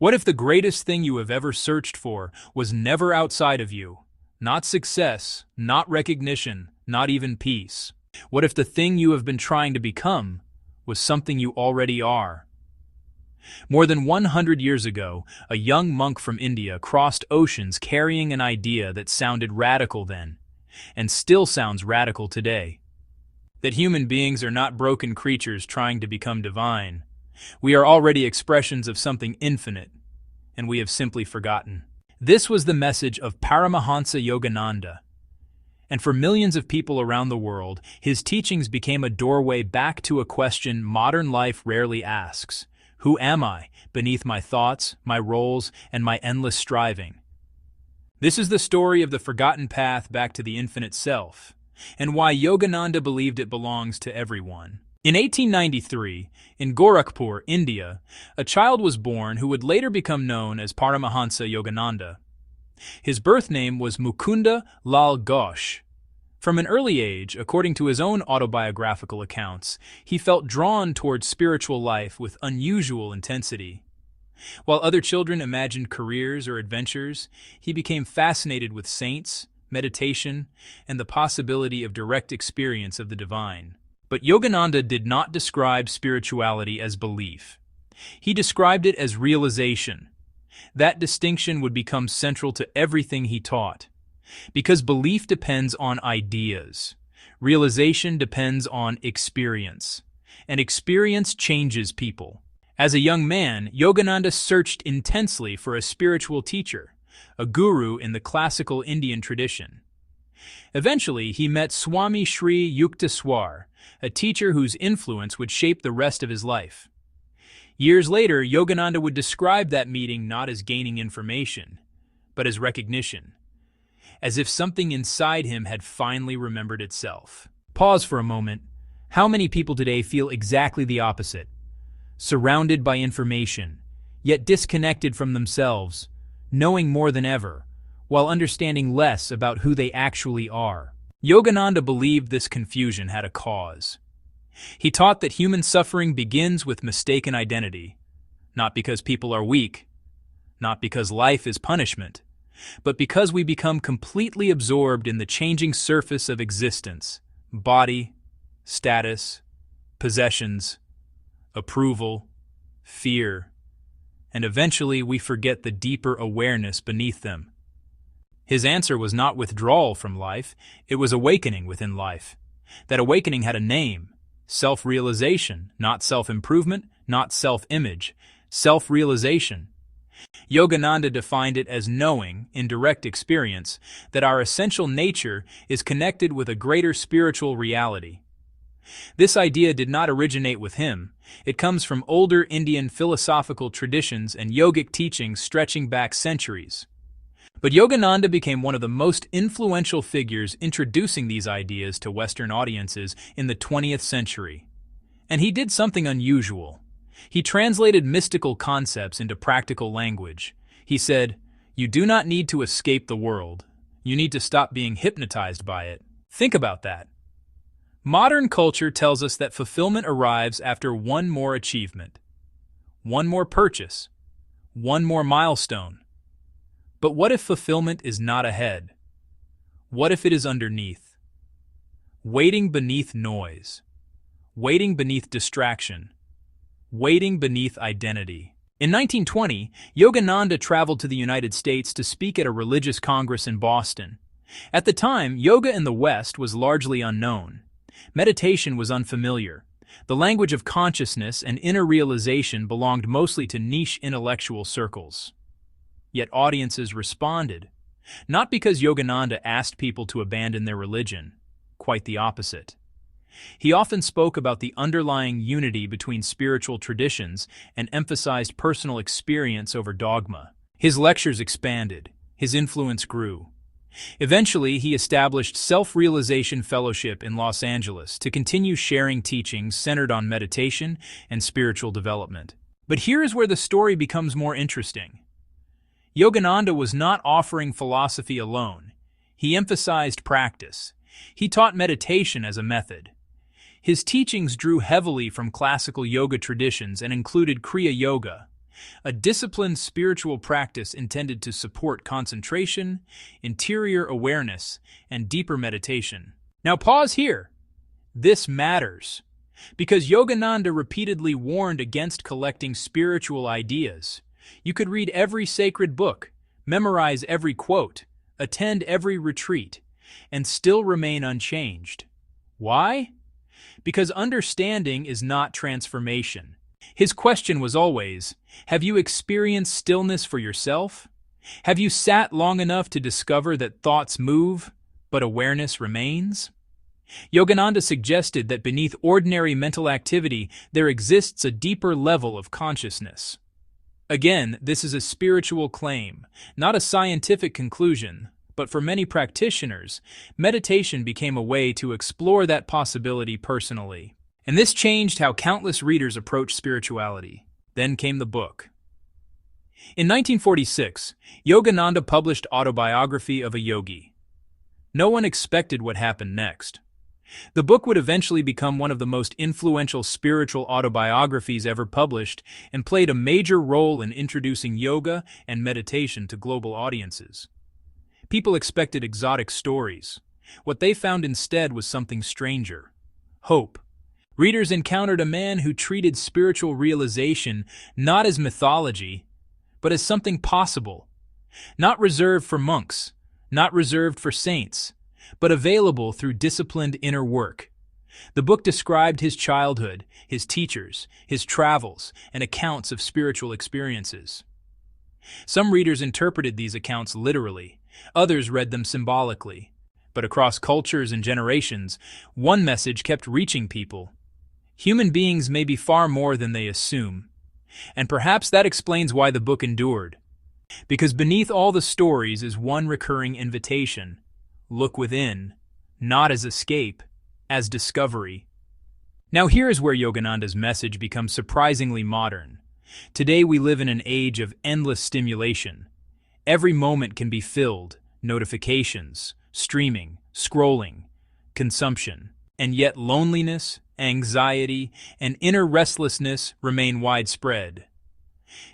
What if the greatest thing you have ever searched for was never outside of you? Not success, not recognition, not even peace. What if the thing you have been trying to become was something you already are? More than 100 years ago, a young monk from India crossed oceans carrying an idea that sounded radical then, and still sounds radical today. That human beings are not broken creatures trying to become divine. We are already expressions of something infinite, and we have simply forgotten. This was the message of Paramahansa Yogananda. And for millions of people around the world, his teachings became a doorway back to a question modern life rarely asks. Who am I, beneath my thoughts, my roles, and my endless striving? This is the story of the forgotten path back to the infinite self, and why Yogananda believed it belongs to everyone. In 1893, in Gorakhpur, India, a child was born who would later become known as Paramahansa Yogananda. His birth name was Mukunda Lal Ghosh. From an early age, according to his own autobiographical accounts, he felt drawn towards spiritual life with unusual intensity. While other children imagined careers or adventures, he became fascinated with saints, meditation, and the possibility of direct experience of the divine. But Yogananda did not describe spirituality as belief. He described it as realization. That distinction would become central to everything he taught. Because belief depends on ideas. Realization depends on experience. And experience changes people. As a young man, Yogananda searched intensely for a spiritual teacher, a guru in the classical Indian tradition. Eventually, he met Swami Sri Yukteswar, a teacher whose influence would shape the rest of his life. Years later, Yogananda would describe that meeting not as gaining information, but as recognition, as if something inside him had finally remembered itself. Pause for a moment. How many people today feel exactly the opposite? Surrounded by information, yet disconnected from themselves, knowing more than ever, while understanding less about who they actually are. Yogananda believed this confusion had a cause. He taught that human suffering begins with mistaken identity, not because people are weak, not because life is punishment, but because we become completely absorbed in the changing surface of existence, body, status, possessions, approval, fear, and eventually we forget the deeper awareness beneath them. His answer was not withdrawal from life, it was awakening within life. That awakening had a name, self-realization, not self-improvement, not self-image, self-realization. Yogananda defined it as knowing, in direct experience, that our essential nature is connected with a greater spiritual reality. This idea did not originate with him. It comes from older Indian philosophical traditions and yogic teachings stretching back centuries. But Yogananda became one of the most influential figures introducing these ideas to Western audiences in the 20th century. And he did something unusual. He translated mystical concepts into practical language. He said, "You do not need to escape the world. You need to stop being hypnotized by it." Think about that. Modern culture tells us that fulfillment arrives after one more achievement, one more purchase, one more milestone. But what if fulfillment is not ahead? What if it is underneath? Waiting beneath noise, waiting beneath distraction, waiting beneath identity. In 1920, Yogananda traveled to the United States to speak at a religious congress in Boston. At the time, yoga in the West was largely unknown. Meditation was unfamiliar. The language of consciousness and inner realization belonged mostly to niche intellectual circles. Yet audiences responded, not because Yogananda asked people to abandon their religion, quite the opposite. He often spoke about the underlying unity between spiritual traditions and emphasized personal experience over dogma. His lectures expanded, his influence grew. Eventually, he established Self-Realization Fellowship in Los Angeles to continue sharing teachings centered on meditation and spiritual development. But here is where the story becomes more interesting. Yogananda was not offering philosophy alone. He emphasized practice. He taught meditation as a method. His teachings drew heavily from classical yoga traditions and included Kriya yoga, a disciplined spiritual practice intended to support concentration, interior awareness, and deeper meditation. Now pause here. This matters, because Yogananda repeatedly warned against collecting spiritual ideas. You could read every sacred book, memorize every quote, attend every retreat, and still remain unchanged. Why? Because understanding is not transformation. His question was always, have you experienced stillness for yourself? Have you sat long enough to discover that thoughts move, but awareness remains? Yogananda suggested that beneath ordinary mental activity there exists a deeper level of consciousness. Again, this is a spiritual claim, not a scientific conclusion, but for many practitioners, meditation became a way to explore that possibility personally. And this changed how countless readers approached spirituality. Then came the book. In 1946, Yogananda published Autobiography of a Yogi. No one expected what happened next. The book would eventually become one of the most influential spiritual autobiographies ever published and played a major role in introducing yoga and meditation to global audiences. People expected exotic stories. What they found instead was something stranger: hope. Readers encountered a man who treated spiritual realization not as mythology, but as something possible, not reserved for monks, not reserved for saints, but available through disciplined inner work. The book described his childhood, his teachers, his travels, and accounts of spiritual experiences. Some readers interpreted these accounts literally, others read them symbolically. But across cultures and generations, one message kept reaching people: human beings may be far more than they assume. And perhaps that explains why the book endured. Because beneath all the stories is one recurring invitation: look within, not as escape, as discovery. Now here is where Yogananda's message becomes surprisingly modern. Today we live in an age of endless stimulation. Every moment can be filled: notifications, streaming, scrolling, consumption. And yet loneliness, anxiety, and inner restlessness remain widespread.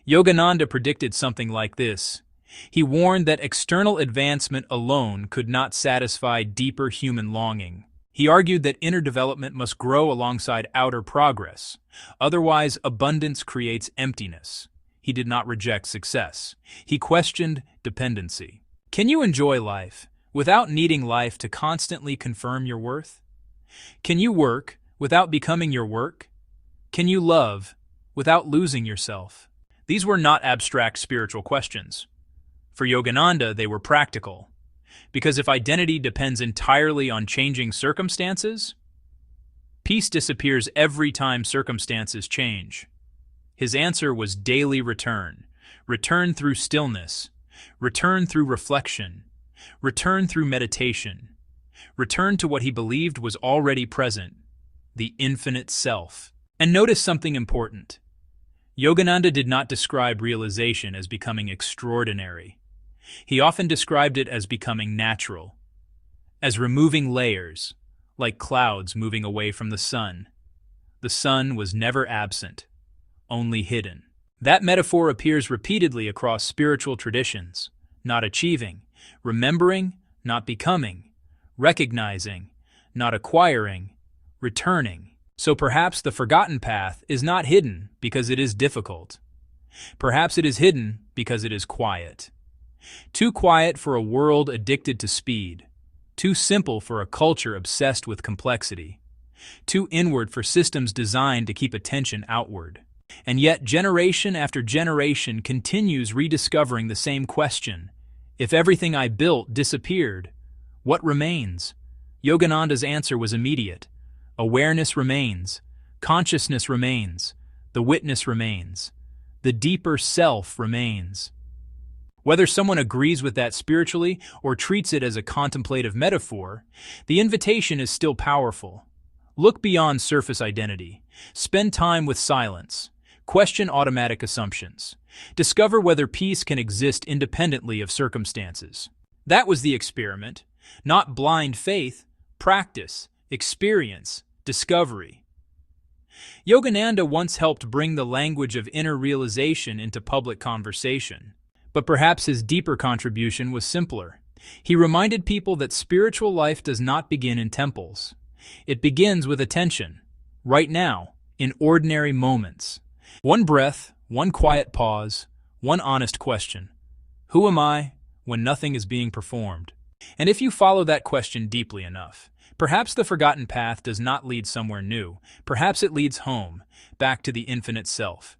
Yogananda predicted something like this. He warned that external advancement alone could not satisfy deeper human longing. He argued that inner development must grow alongside outer progress. Otherwise, abundance creates emptiness. He did not reject success. He questioned dependency. Can you enjoy life without needing life to constantly confirm your worth? Can you work without becoming your work? Can you love without losing yourself? These were not abstract spiritual questions. For Yogananda, they were practical. Because if identity depends entirely on changing circumstances, peace disappears every time circumstances change. His answer was daily return. Return through stillness. Return through reflection. Return through meditation. Return to what he believed was already present: the infinite self. And notice something important. Yogananda did not describe realization as becoming extraordinary. He often described it as becoming natural, as removing layers, like clouds moving away from the sun. The sun was never absent, only hidden. That metaphor appears repeatedly across spiritual traditions: not achieving, remembering, not becoming, recognizing, not acquiring, returning. So perhaps the forgotten path is not hidden because it is difficult. Perhaps it is hidden because it is quiet. Too quiet for a world addicted to speed. Too simple for a culture obsessed with complexity. Too inward for systems designed to keep attention outward. And yet generation after generation continues rediscovering the same question: if everything I built disappeared, what remains? Yogananda's answer was immediate. Awareness remains. Consciousness remains. The witness remains. The deeper self remains. Whether someone agrees with that spiritually or treats it as a contemplative metaphor, the invitation is still powerful. Look beyond surface identity. Spend time with silence. Question automatic assumptions. Discover whether peace can exist independently of circumstances. That was the experiment. Not blind faith, practice, experience, discovery. Yogananda once helped bring the language of inner realization into public conversation. But perhaps his deeper contribution was simpler. He reminded people that spiritual life does not begin in temples. It begins with attention, right now, in ordinary moments. One breath, one quiet pause, one honest question. Who am I when nothing is being performed? And if you follow that question deeply enough, perhaps the forgotten path does not lead somewhere new. Perhaps it leads home, back to the infinite self.